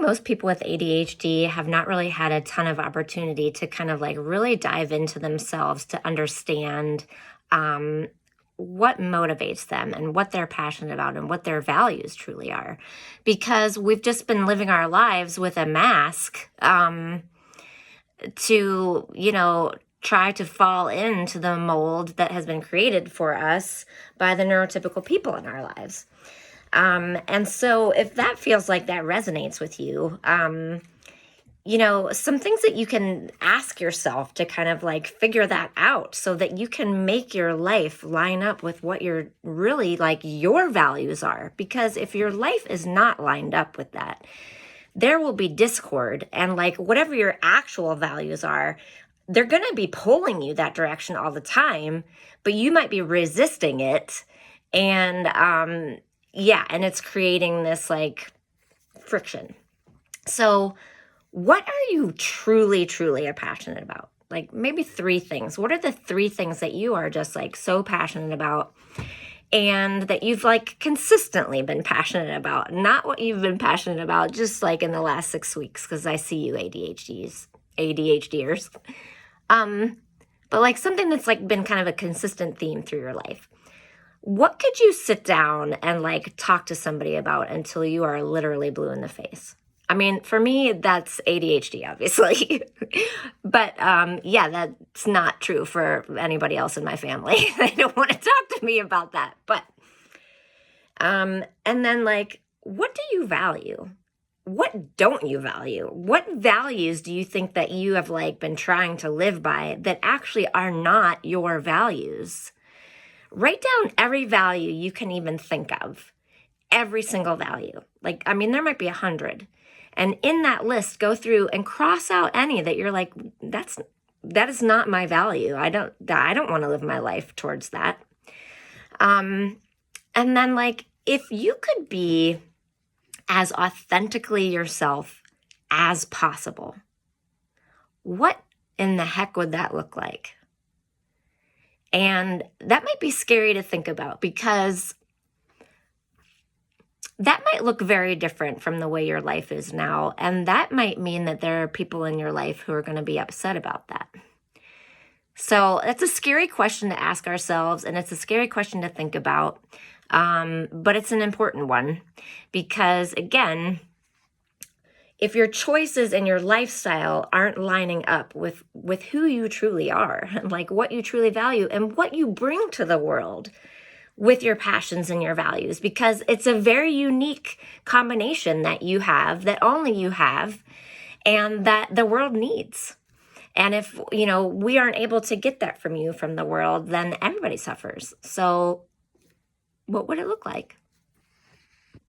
most people with ADHD have not really had a ton of opportunity to kind of like really dive into themselves to understand um, what motivates them and what they're passionate about and what their values truly are. Because we've just been living our lives with a mask to, try to fall into the mold that has been created for us by the neurotypical people in our lives. And so if that feels like that resonates with you, some things that you can ask yourself to kind of like figure that out so that you can make your life line up with what your really like your values are. Because if your life is not lined up with that, there will be discord, and like whatever your actual values are, they're going to be pulling you that direction all the time, but you might be resisting it. And and it's creating this like friction. So what are you truly, truly are passionate about? Like maybe 3 things. What are the 3 things that you are just like so passionate about and that you've like consistently been passionate about? Not what you've been passionate about just like in the last 6 weeks, because I see you ADHDers. But like something that's like been kind of a consistent theme through your life. What could you sit down and like talk to somebody about until you are literally blue in the face? I mean, for me, that's ADHD, obviously. But that's not true for anybody else in my family. They don't want to talk to me about that. But, and then like, what do you value? What don't you value? What values do you think that you have like been trying to live by that actually are not your values? Write down every value you can even think of, every single value. Like, I mean, there might be 100. And in that list, go through and cross out any that you're like, that is not my value. I don't want to live my life towards that. And then like, if you could be as authentically yourself as possible, what in the heck would that look like? And that might be scary to think about, because that might look very different from the way your life is now. And that might mean that there are people in your life who are going to be upset about that. So that's a scary question to ask ourselves, and it's a scary question to think about. But it's an important one, because again, if your choices and your lifestyle aren't lining up with who you truly are, like what you truly value and what you bring to the world with your passions and your values, because it's a very unique combination that you have, that only you have, and that the world needs. And if, we aren't able to get that from you, from the world, then everybody suffers. So what would it look like?